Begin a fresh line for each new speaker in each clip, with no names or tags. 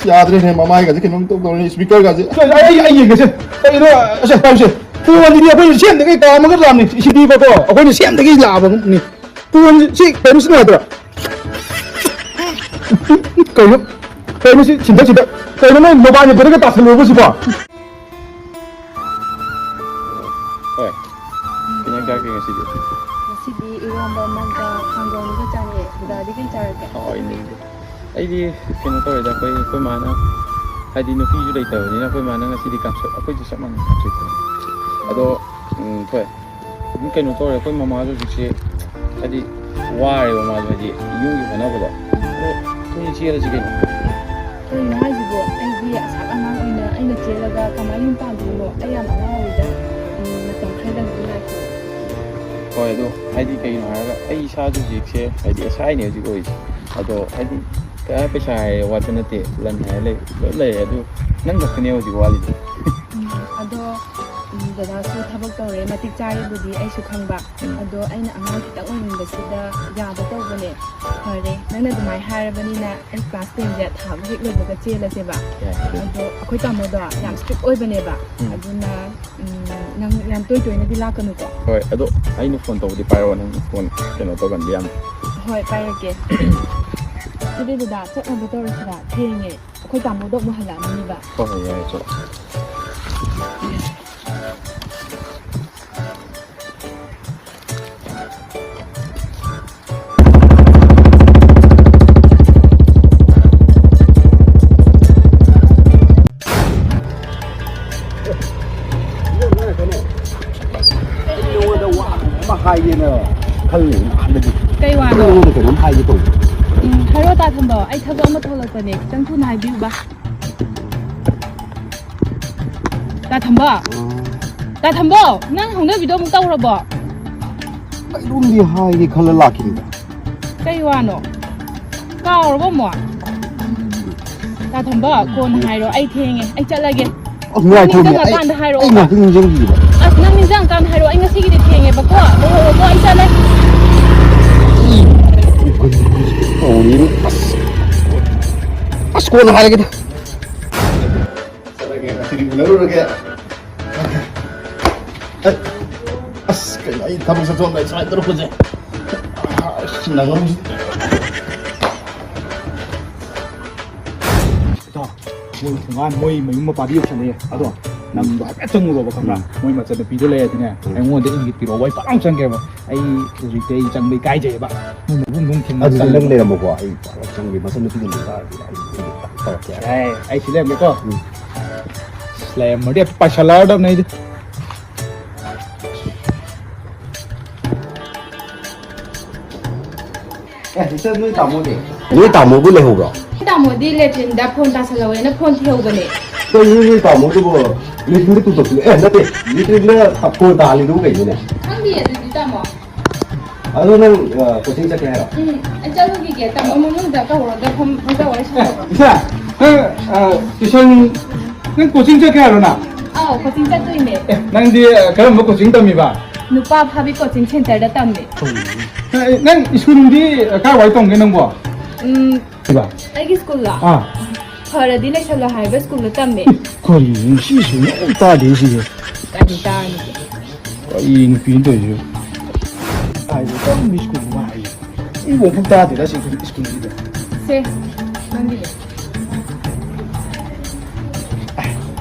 यादरेने ममाई गाजे केनोम तो दोने स्पीकर गाजे
ai ये कैसे इनो अच्छा पाउसे फोन दी अखोई सेम दे का मगर लामनी सिदी बको अखोई सेम दे लाब नि फोन सि पेरुस नादरा कइनो सि छिंदा छिंदा कइनो मै मोबाइल बरगा तासलोबो सिबो
ओय 그냥 가게 시디
시디 이런 것만가 강경이가 짜네 부다디 괜찮을까
있는데 아이디 그냥 또 이제 거의 많아 하이디 누피주 돼 있다 그냥 거의 많아 시디 값을 거의 좀 많이 값을 있다 아도 thôi 그냥 또 거의 마마도 좋지 하이디 와래 마마도 이제 이용이 하나 보다 돈이 지어라 지금
그냥 하지고 아이디 사랑하고 있는 아이는 제가 가만히 빠지고 아야 마마이다
ꯍꯣꯏ ꯑꯗꯣ ꯍꯥꯏꯗꯤ ꯀꯩꯅꯣ ꯍꯥꯏꯔꯒ ꯑꯩ ꯏꯁꯥꯁꯨ ꯍꯧꯖꯤꯛꯁꯦ ꯍꯥꯏꯗꯤ ꯑꯁꯥꯏꯅꯦ ꯍꯧꯖꯤꯛ ꯑꯣꯏꯔꯤꯁꯦ ꯑꯗꯣ ꯍꯥꯏꯗꯤ ꯀꯌꯥ ꯄꯩꯁꯥ ꯍꯥꯏꯔꯦ ꯋꯥꯠꯄ ꯅꯠꯇꯦ ꯂꯟ ꯍꯥꯏꯔ ꯂꯩ ꯂꯣꯏ ꯂꯩꯔꯦ ꯑꯗꯨ ꯅꯪ ꯈꯛꯇꯅꯦ ꯍꯧꯖꯤꯛ ꯋꯥꯠꯂꯤꯁꯦ
ꯑꯗꯣ ꯗꯗꯥꯁꯨ ꯊꯕꯛ ꯇꯧꯔꯦ ꯃꯇꯤꯛ ꯆꯥꯔꯤꯕꯨꯗꯤ ꯑꯩꯁꯨ ꯈꯪꯕ ꯑꯗꯣ ꯑꯩꯅ ꯑꯉꯥꯡ ꯈꯤꯇꯪ ꯑꯣꯏꯅꯤꯡꯕꯁꯤꯗ ꯌꯥꯕ ꯇꯧꯕꯅꯦ ꯐꯔꯦ ꯅꯪꯅ ꯑꯗꯨꯃꯥꯏꯅ ꯍꯥꯏꯔꯕꯅꯤꯅ ꯑꯩ ꯀ꯭ꯂꯥꯁ 10ꯁꯦ ꯊꯥꯕ ꯍꯦꯛ ꯂꯣꯏꯕꯒ ꯆꯦꯜꯂꯁꯦꯕ ꯑꯗꯣ ꯑꯩꯈꯣꯏ ꯇꯥꯃꯣꯗꯣ ꯌꯥꯝ ꯁ꯭ꯇꯔꯤꯛ ꯑꯣꯏꯕꯅꯦꯕ ꯑꯗꯨꯅ ꯅꯪ ꯌꯥꯝ ꯇꯣꯏꯅꯗꯤ ꯂꯥꯛꯀꯅꯨꯀꯣ
ꯍꯣꯏ ꯑꯗꯣ ꯑꯩꯅ ꯐꯣꯟ ꯇꯧꯕꯗꯤ ꯄꯥꯏꯔꯛꯑꯣ ꯅꯪ ꯐꯣꯟ ꯀꯩꯅꯣ ꯇꯧꯒꯟꯕ ꯌꯥꯝ
ꯍꯣꯏ ꯄꯥꯏꯔꯛꯀꯦ ꯑꯗꯨꯗꯤ ꯗꯗꯥ ꯆꯠꯅꯕ ꯇꯧꯔꯁꯤꯔ ꯊꯦꯡꯉꯦ ꯑꯩꯈꯣꯏ ꯇꯥꯃꯣꯗꯣ ꯑꯃꯨꯛ ꯍꯜꯂꯛꯑꯝꯃꯅꯤꯕ
ꯍꯣꯏ ꯍꯣꯏ ꯌꯥꯏ ꯆꯠ
ꯀꯩ ꯋꯥꯅꯣ
그럼 하이게 또
ꯍꯥꯏꯔꯣ ꯇꯥ ꯊꯝꯕ ꯑꯩ ꯊꯕꯛ ꯑꯃ ꯊꯣꯛꯂꯛꯄꯅꯦ ꯈꯤꯇꯪ ꯊꯨꯅ ꯍꯥꯏꯕꯤꯌꯨꯕ ꯇꯥ ꯊꯝꯕ ꯅꯪ ꯍꯧꯅꯕꯤꯗꯣ ꯑꯃꯨꯛ ꯇꯧꯔꯕꯣ
이놈이 하이게 칼라 라키니다
ꯀꯩ ꯋꯥꯅꯣ ꯀꯥꯎꯔꯕꯣ ꯑꯃꯨꯛ ꯇꯥ ꯊꯝꯕ ꯀꯣꯟꯅ ꯍꯥꯏꯔꯣ ꯑꯩ ꯊꯦꯡꯉꯦ ꯑꯩ ꯆꯠꯂꯒꯦ
누가
ꯅꯤꯡꯁꯤꯡꯉꯀꯥꯟꯗ ꯍꯥꯏꯔꯛꯑꯣ
나 인정이다
ꯑꯁ ꯅꯪ ꯅꯤꯡꯁꯤꯡꯉꯀꯥꯟꯗ ꯍꯥꯏꯔꯛꯑꯣ ꯑꯩ ꯉꯁꯤꯒꯤꯗꯤ ꯊꯦꯡꯉꯦꯕꯀꯣ ꯂꯩꯍꯧꯔꯣꯀꯣ ꯑꯩ ꯆꯠꯂꯦ
우리는 아스코는 하야겠다
지금 그러게 아스 이 담으서 좀 잘 들어보지 신나고
ꯃꯣꯏ ꯊꯣꯡꯒꯥꯟ ꯃꯣꯏ ꯃꯌꯨꯝ ꯃꯄꯥꯗꯤ ꯌꯧꯁꯜꯂꯛꯑꯦ ꯑꯗꯣ ꯅꯪꯗꯣ ꯍꯥꯏꯐꯦꯠ ꯆꯪꯉꯨꯔꯣꯕ ꯈꯪꯕ꯭ꯔꯥ ꯃꯣꯏ ꯃꯆꯟꯅꯨꯄꯤꯗꯣ ꯂꯩꯔꯗꯤꯅꯦ ꯑꯩꯉꯣꯟꯗ ꯏꯪꯒꯤꯠ ꯄꯤꯔꯛꯑꯣ ꯑꯩ ꯄꯥꯛ ꯆꯪꯒꯦꯕ ꯑꯩ ꯍꯧꯖꯤꯛꯇꯤ ꯑꯩ ꯆꯪꯕ ꯏꯀꯥꯏꯖꯩꯑꯕ ꯅꯨꯡ ꯊꯤꯟꯕ
ꯅꯪ ꯂꯩꯔꯝꯃꯣꯀꯣ ꯑꯩ ꯆꯪꯒꯦ ꯃꯆꯟꯅꯨꯄꯤꯗ ꯂꯩꯇꯥꯔꯗꯤ ꯑꯩ ꯇꯧꯔꯛꯀꯦ
ꯑꯩ ꯁꯤ ꯂꯩꯔꯝꯒꯦꯀꯣ ꯂꯩꯔꯝꯃꯗꯤ ꯄꯥꯏꯁꯜꯂꯛꯑꯗꯕꯅꯦ ꯑꯩꯗꯤ
ꯏꯆꯟ ꯅꯣꯏ ꯇꯥꯃꯣꯗꯤ ꯅꯣꯏ ꯇꯥꯃꯣꯕꯨ ꯂꯩꯍꯧꯕ꯭ꯔꯣ
ꯇꯥꯃꯣꯗꯤ ꯂꯦꯇ꯭ꯔꯤꯟꯗ ꯐꯣꯟ ꯇꯥꯁꯜꯍꯧꯋꯦꯅ ꯐꯣꯟ ꯊꯤꯍꯧꯕꯅꯦ
ꯅꯣꯏ ꯇꯥꯃꯣꯗꯨꯕꯨ ꯂꯤꯇ꯭ꯔꯤꯟꯗ ꯇꯨꯊꯣꯛꯄꯤꯂꯦ ꯅꯠꯇꯦ ꯂꯤꯇ꯭ꯔꯤꯟꯗ ꯐꯣꯟ ꯇꯥꯍꯜꯂꯤꯗꯨꯕꯨ ꯀꯩꯅꯣꯅꯦ
ꯈꯪꯗꯤꯌꯦ ꯑꯗꯨꯗꯤ ꯇꯥꯃꯣ
ꯑꯗꯣ ꯅꯪ ꯀꯣꯆꯤꯡ ꯆꯠꯀꯦ ꯍꯥꯏꯔꯣ
ꯑꯩ ꯆꯠꯂꯨꯈꯤꯒꯦ ꯇꯥꯃꯣ ꯃꯅꯨꯡꯗ ꯀꯧꯔꯒ ꯐꯝꯒ ꯋꯥꯔꯤ ꯁꯥꯟꯅꯕ
ꯏꯆꯥ ꯅꯪ ꯇꯨꯏꯁꯟ ꯅꯪ ꯀꯣꯆꯤꯡ ꯆꯠꯀꯦ ꯍꯥꯏꯔꯣ ꯅꯪ
ꯑꯥꯎ ꯀꯣꯆꯤꯡ ꯆꯠꯇꯣꯏꯅꯦ
ꯅꯪꯗꯤ ꯀꯔꯝꯕ ꯀꯣꯆꯤꯡ ꯇꯝꯃꯤꯕ
ꯅꯨꯄꯥ ꯐꯥꯕꯤ ꯀꯣꯆꯤꯡ ꯁꯦꯟꯇꯔꯗ ꯇꯝꯃꯦ
ꯅꯪ ꯁ꯭ꯀꯨꯜꯗꯤ ꯀꯥꯏꯋꯥꯏ ꯇꯝꯒꯦ ꯅꯪꯕꯣ
ꯑꯩꯒꯤ ꯁ꯭ꯀꯨꯜꯂꯣ ꯐꯔꯗꯤ ꯂꯩꯁꯜꯂꯣ ꯍꯥꯏꯕ ꯁ꯭ꯀꯨꯜꯗ ꯇꯝꯃꯦ
ꯀꯔꯤꯅꯣ ꯁꯤꯁꯨ ꯌꯥꯝ ꯇꯥꯗꯦ ꯁꯤꯁꯦ
ꯀꯔꯤ ꯇꯥꯔꯅꯤꯒꯦ
ꯀꯔꯤ ꯅꯨꯄꯤꯅ ꯇꯧꯔꯤꯁꯤꯕꯨ ꯍꯥꯏꯁꯦ ꯀꯔꯝꯕ ꯁ꯭ꯀꯨꯜꯅꯣ ꯍꯥꯏꯁꯦ 이거 없다 되다 지금 스쿨인데.
세, 만들게.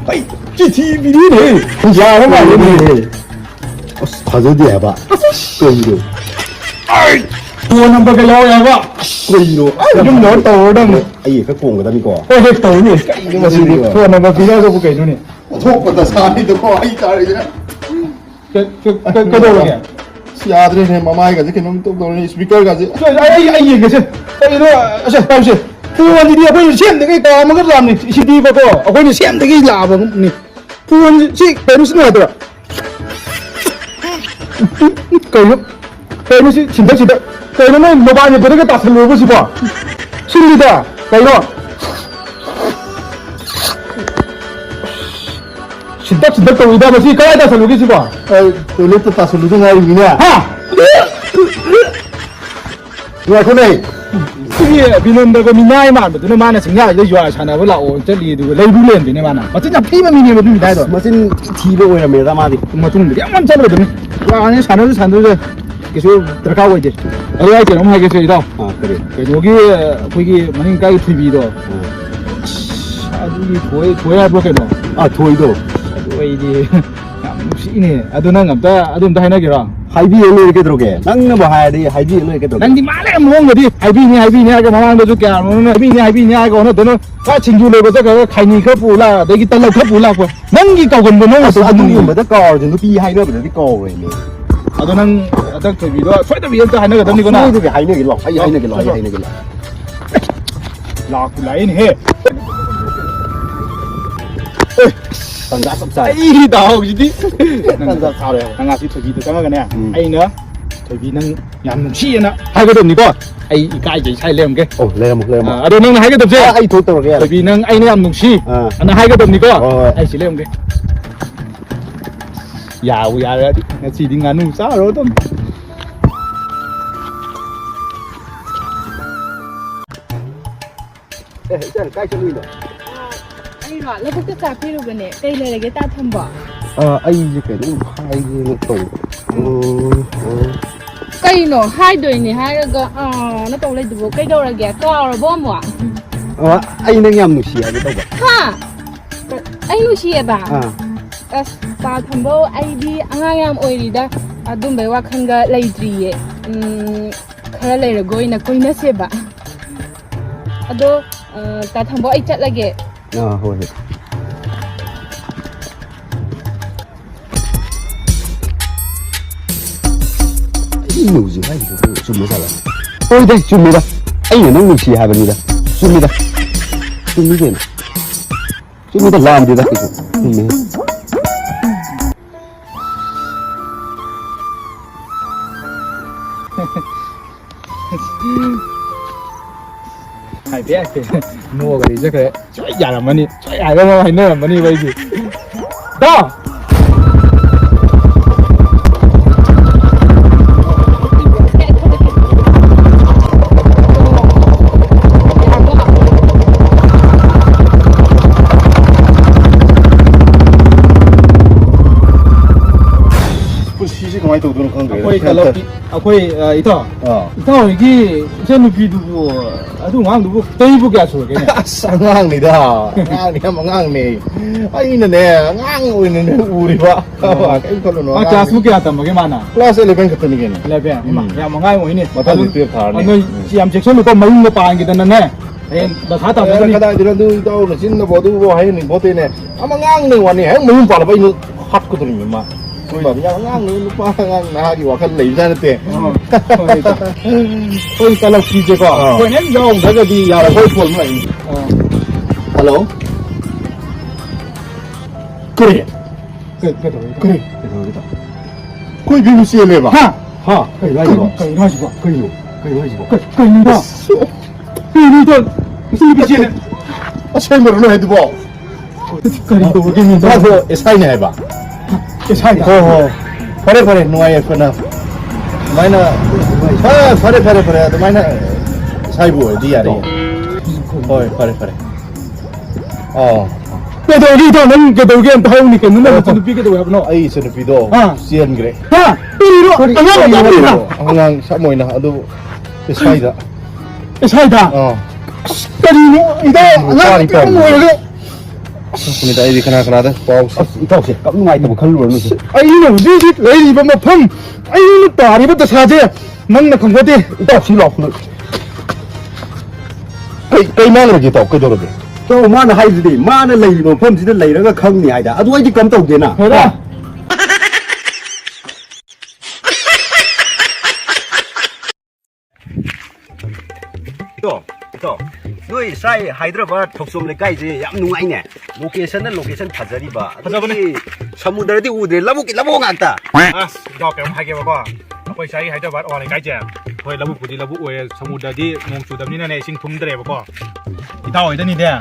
아이, GTV네. 야, 그거 아니네.
가져도 해봐. 그이로.
아이, 돈 한번 가려고 해봐.
그이로.
좀 넣었다 오டம்.
아이, 갖고 온 거다 이거.
했다 오니. 이거 마시고. 돈 한번 빌려서 볼게 눈이.
속보다 사람이 더 많이 다르잖아.
그거게.
यादरेने ममाई गाजे केनोम तो दोने स्पीकर गाजे
ai ये कैसे 이거 अच्छा पाउसे 푸원들이 아버지 시험되게 까먹을 사람이 시디 보고 아버지 시험되게 라버니 푸원 시 베르스는 하더라 그럼 베르스 진짜 그러면 모바일 버리게 다 살려고 싶어 실리다 그거 진짜 또 이다 뭐지 까야다 살려고 싶어
toilet ta solution ai mina
하
누가 그네
비는데가 미나이 만 부터 만나 생각 이제 요아 사나 볼라 오 저리도 레이블랜드네 만나 맞지 피면 미네 뭐 다도
마신 TV 오이라 메다 마디
뭐 좀 약만 잡거든 야 안에 사는 산들 계속 들어가고 이제 AI 좀 하겠어 이거
아 그래
여기 거기 뭐니까 TV도 아주 보여야 보겠노
아 도이도
이제 야 아도난 감다 아도도 하나기라
하이비 일로 이렇게 들어게 낭나 뭐 하야지 하이비 일로 이렇게 들어게
난디 말에 뭐한 거지 하이비니 하고 마마도 줄게 하이비니 하고 오늘 너는 다 챙겨내고 저거 가이니 그 불라 내기 딸라 그 불라고 난기 가고 뭐 너무
아 누구 뭐다 까지 누비 하이너 버디 까오래네
아도난 아닥 TV도 소이도 위에서 하나가 던지거나
누비 하이너 길로 하이너 길로 하이너 길로
라인 해
당가 섭사
이 나오지디
당가 사래
나 아직 TV도 잠깐만요 아이너 TV는 양치나 하거든요 이 까지 잘 내음게
오 레모
아도는 하거든요
아이 도도게
TV는 아이는 양치 하나 하거든요 아이 실내음게 야우 야라 지딩 안우 싸로 좀
에 일단 까이 좀 이거
anh gọi là bút tất cả phi rồi nè đây là cái ta thầm bỏ
ai cái nó hai cái tổ
cây nổ hai đời này hai cái nó trồng lên từ cây đâu là ghé cao rồi bom ạ
anh đang nhầm xì à đâu vậy
ha anh nuôi xìa bà
à
ta thầm bao ai đi ăn em ơi đi đó đúng vậyว่าkhăn cái lấy gì khá lấy rồi gọi là coi nó xìa bà đó ta thầm bao ai chắc là ghé
hồi nhiều gì hay 좀 살아 ôi đây 줍니다 anh là năng xì 하입니다 줍니다 줍니다 làm gì đó
hai bé mua cái gì cái chơi giả làm mani chơi ai đâu hay nữa làm mani vậy gì đó
시식 많이 또 그런 거
아코이 칼로피 아코이 이터 이터 이게 저는 비두고 아주 왕 누구 데이브게 하죠 그냥
쌍왕니다 쌍이야 망왕네 아이는 강 오이는 우리 봐 cái con nó
아 자수게 하다 뭐게 많아
class 11 같은 게
레벨 야 뭔가 뭐이니
맞다 리페어 타네
너 지암 잭션도 또 먹는 거 빠는 게 되는데 너 다다 보니
kada dia tu tau na sin na bodu bo hai ni bote ne amangang ni wani hai mun pa la bai nu hat ko ni ma ba nya ngang ni pa ngang na gi wa kan lei sa te
ôi cái là gì chứ có quên hết dòng cái gì giờ là quay phồn vậy
hello
그래
koi bi si le ba
ha
cái này gì
cái nó gì vậy
cái gì vậy
cái nó cái 무슨 비치네
a chen mo no he du bo
cái đồ cái gì
ba
đó
so esai ne ba
cái sai
ho ho pare no ai fa na mai na pare to mai na sai bu di ya re oi pare
cái đồ đi thôi nên cái đồ kia em thâu thì cái nó là chân bị cái đồ hẹp nó
ai se no pi do sien gre
ha đi đó anh em làm gì nào
ngang sa moi na adu esai da
cái sai ta cái gì nó 이거 나 뭐야 이거
Kuni tayo di kana da pau
tao sẽ cắm ngoài tao khăn luôn rồi
ai nó đi lấy gì mà phong ai nó tả đi bắt sao chứ nâng là không có tiền
tao xí lọc nữa
cây mang rồi gì tao cây đâu rồi
tao mà nó hay gì mà nó lấy mà phong gì nó lấy nó cái khăn này đã tôi chỉ cắm tàu tiền à
thế đó
또 너희 사이 하이드라바드 독섬 레까지 얌 누아이네 로케이션은 로케이션 파자리바 파자바네 사무드르디 우드레 라보기 라보 간다
아 dọc cái hai cái bà tôi sai hai cho bạn ở này cái chè tôi là bụng của đi là bụng ơi samuda đi mong chủ tâm như này sinh thùng đây bà thì tao ở đây nè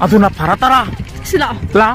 ꯑꯗꯨꯅ ꯐꯔꯇꯔꯥ
ꯁꯤ ꯂꯥꯛꯑꯣ
ꯂꯥ